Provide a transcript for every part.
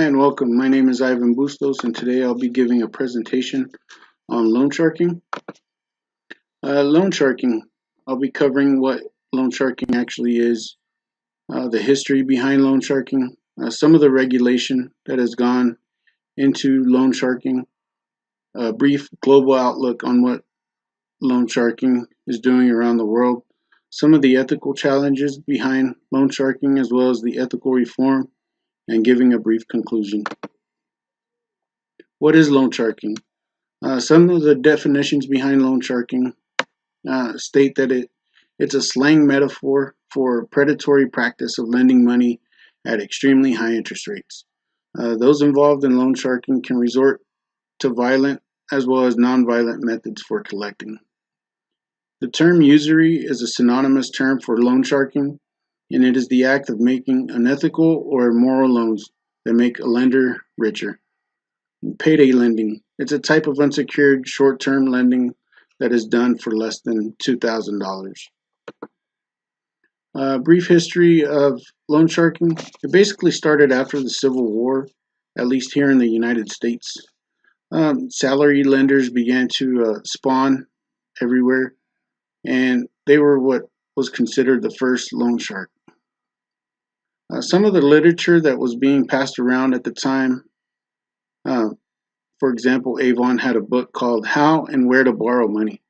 Hi and welcome. My name is Ivan Bustos, and today I'll be giving a presentation on loan sharking. Loan sharking, I'll be covering what loan sharking actually is, the history behind loan sharking, some of the regulation that has gone into loan sharking, a brief global outlook on what loan sharking is doing around the world, some of the ethical challenges behind loan sharking, as well as the ethical reform, and giving a brief conclusion. What is loan sharking? Some of the definitions behind loan sharking state that it's a slang metaphor for predatory practice of lending money at extremely high interest rates. Those involved in loan sharking can resort to violent as well as non-violent methods for collecting. The term usury is a synonymous term for loan sharking, and it is the act of making unethical or immoral loans that make a lender richer. Payday lending. It's a type of unsecured short-term lending that is done for less than $2,000. Brief history of loan sharking. It basically started after the Civil War, at least here in the United States. Salary lenders began to spawn everywhere, and they were what was considered the first loan shark. Some of the literature that was being passed around at the time, for example, Avon had a book called How and Where to Borrow Money.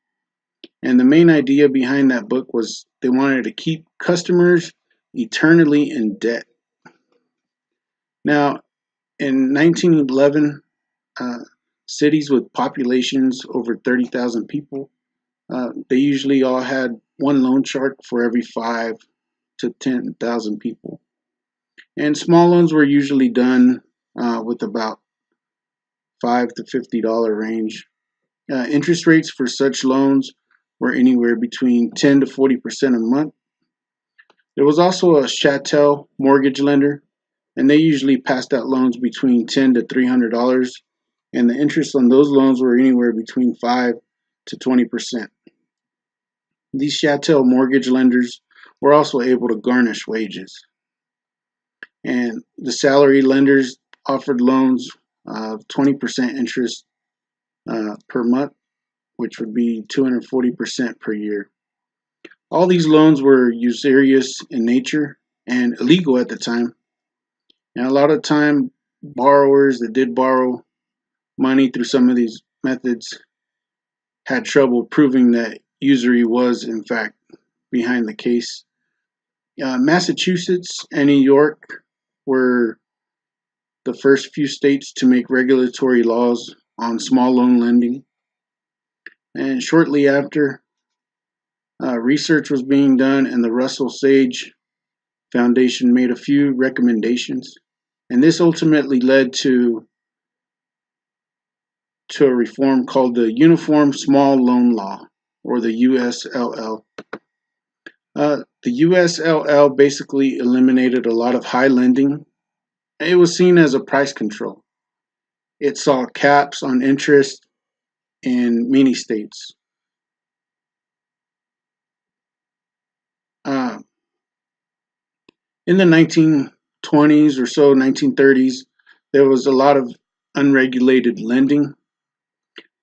And the main idea behind that book was they wanted to keep customers eternally in debt. Now, in 1911, cities with populations over 30,000 people, they usually all had one loan shark for every 5 to 10,000 people. And small loans were usually done with about $5 to $50 range. Interest rates for such loans were anywhere between 10 to 40% a month. There was also a chattel mortgage lender, and they usually passed out loans between $10 to $300, and the interest on those loans were anywhere between 5 to 20%. These chattel mortgage lenders were also able to garnish wages. And the salary lenders offered loans of 20% interest per month, which would be 240% per year. All these loans were usurious in nature and illegal at the time. And a lot of time, borrowers that did borrow money through some of these methods had trouble proving that usury was, in fact, behind the case. Massachusetts and New York were the first few states to make regulatory laws on small loan lending. And shortly after, research was being done, and the Russell Sage Foundation made a few recommendations. And this ultimately led to a reform called the Uniform Small Loan Law, or the USLL. The USLL basically eliminated a lot of high lending. It was seen as a price control. It saw caps on interest in many states. In the 1920s or so, 1930s, there was a lot of unregulated lending.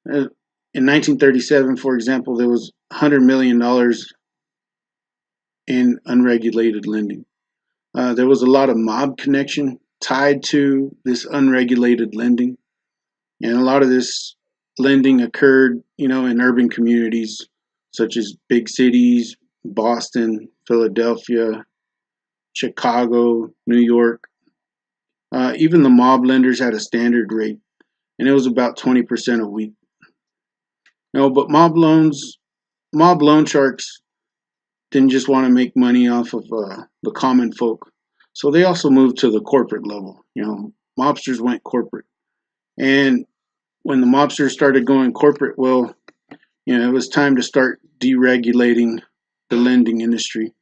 In 1937, for example, there was $100 million in unregulated lending. There was a lot of mob connection tied to this unregulated lending, and a lot of this lending occurred, in urban communities such as big cities, Boston, Philadelphia, Chicago, New York. Even the mob lenders had a standard rate, and it was about 20% a week. But mob loan sharks didn't just want to make money off of the common folk. So they also moved to the corporate level. Mobsters went corporate. And when the mobsters started going corporate, well, it was time to start deregulating the lending industry.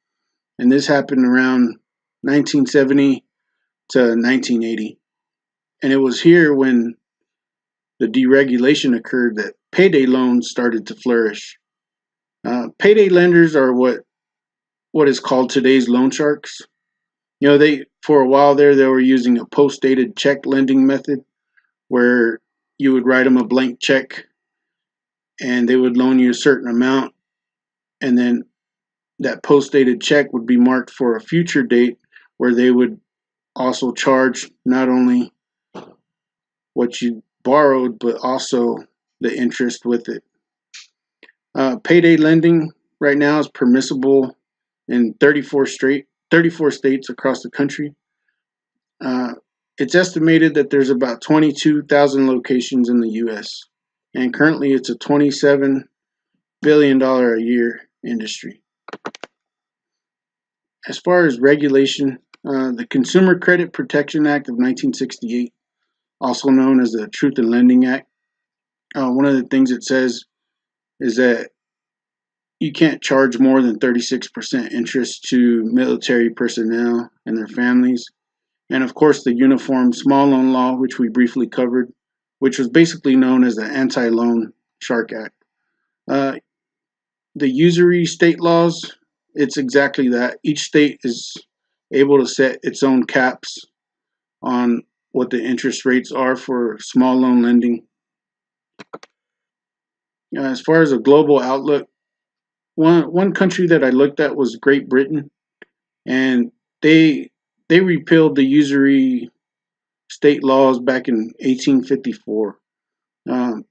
And this happened around 1970 to 1980. And it was here when the deregulation occurred that payday loans started to flourish. Payday lenders are what is called today's loan sharks. They for a while there they were using a post-dated check lending method where you would write them a blank check and they would loan you a certain amount, and then that post-dated check would be marked for a future date where they would also charge not only what you borrowed but also the interest with it. Payday lending right now is permissible in 34 states across the country. Uh, it's estimated that there's about 22,000 locations in the U.S. and currently it's a $27 billion a year industry. As far as regulation, the Consumer Credit Protection Act of 1968, also known as the Truth in Lending Act, one of the things it says is that you can't charge more than 36% interest to military personnel and their families. And of course, the Uniform Small Loan Law, which we briefly covered, which was basically known as the Anti Loan Shark Act. Uh, the usury state laws, it's exactly that. Each state is able to set its own caps on what the interest rates are for small loan lending. As far as a global outlook, one country that I looked at was Great Britain, and they they repealed the usury state laws back in 1854. Um,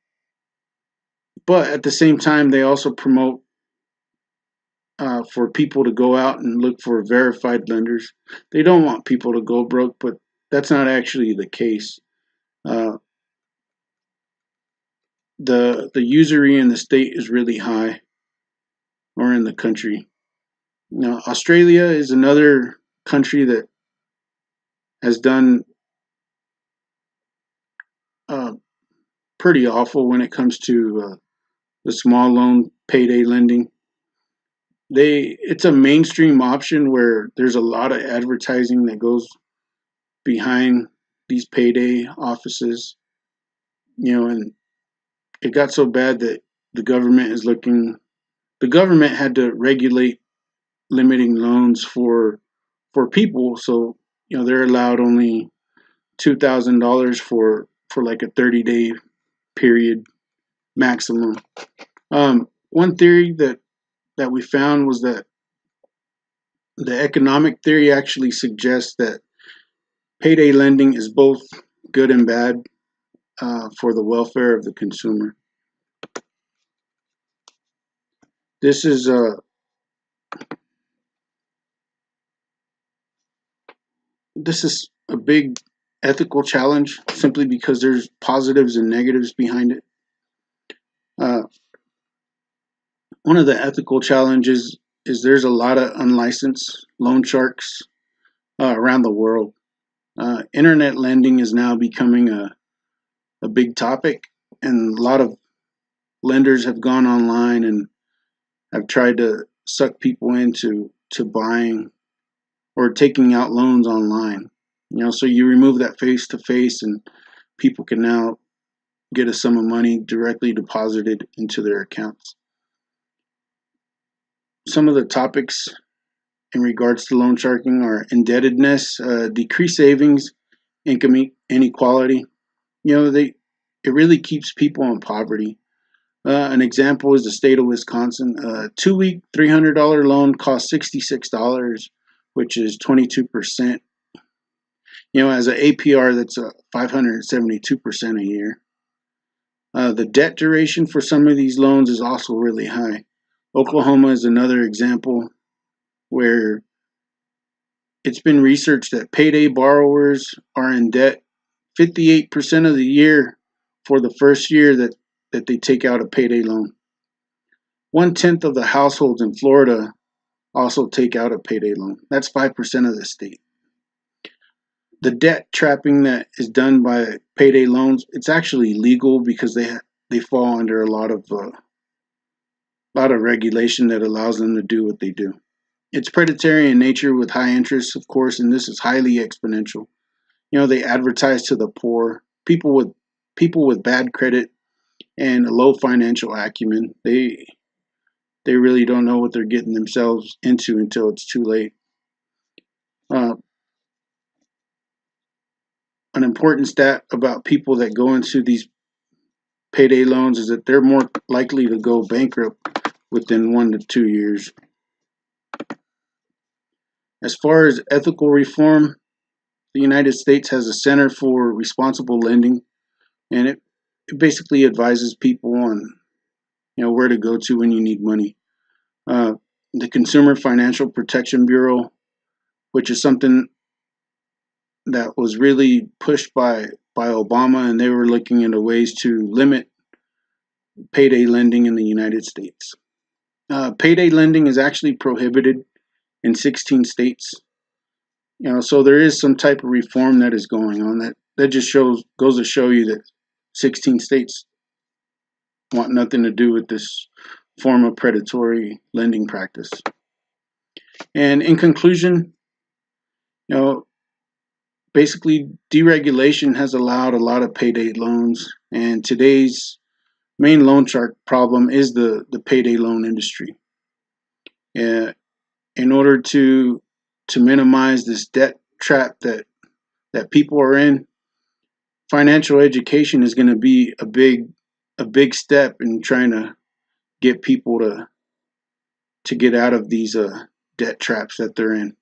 but at the same time, they also promote for people to go out and look for verified lenders. They don't want people to go broke, but that's not actually the case. Uh, the usury in the state is really high, or in the country. Australia is another country that has done uh, pretty awful when it comes to the small loan payday lending. It's a mainstream option where there's a lot of advertising that goes behind these payday offices, and it got so bad that the government is looking the government had to regulate limiting loans for people, so they're allowed only $2,000 for like a 30-day period maximum. One theory that we found was that the economic theory actually suggests that payday lending is both good and bad for the welfare of the consumer. This is a this is a big ethical challenge simply because there's positives and negatives behind it. Uh, One of the ethical challenges is there's a lot of unlicensed loan sharks around the world. Internet lending is now becoming a big topic, and a lot of lenders have gone online and have tried to suck people into buying or taking out loans online. So you remove that face to face, and people can now get a sum of money directly deposited into their accounts. Some of the topics in regards to loan sharking are indebtedness, decreased savings, income inequality. They it really keeps people in poverty. An example is the state of Wisconsin. A 2-week $300 loan costs $66, which is 22%. As an APR, that's 572% a year. The debt duration for some of these loans is also really high. Oklahoma is another example where it's been researched that payday borrowers are in debt 58% of the year for the first year that they take out a payday loan. 1/10 of the households in Florida also take out a payday loan. That's 5% of the state. The debt trapping that is done by payday loans, it's actually legal because they fall under a lot of regulation that allows them to do what they do. It's predatory in nature with high interest, of course, and this is highly exponential. They advertise to the poor, people with bad credit and a low financial acumen. They really don't know what they're getting themselves into until it's too late. an important stat about people that go into these payday loans is that they're more likely to go bankrupt within 1 to 2 years. As far as ethical reform, the United States has a Center for Responsible Lending, and it basically advises people on where to go to when you need money. Uh, the Consumer Financial Protection Bureau, which is something that was really pushed by Obama, and they were looking into ways to limit payday lending in the United States. Payday lending is actually prohibited in 16 states. So there is some type of reform that is going on. That just goes to show you that 16 states want nothing to do with this form of predatory lending practice. And in conclusion, you know, basically deregulation has allowed a lot of payday loans, and today's main loan shark problem is the payday loan industry. In order to minimize this debt trap that people are in, financial education is going to be a big step in trying to get people to get out of these debt traps that they're in.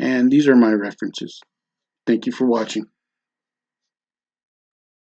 And these are my references. Thank you for watching.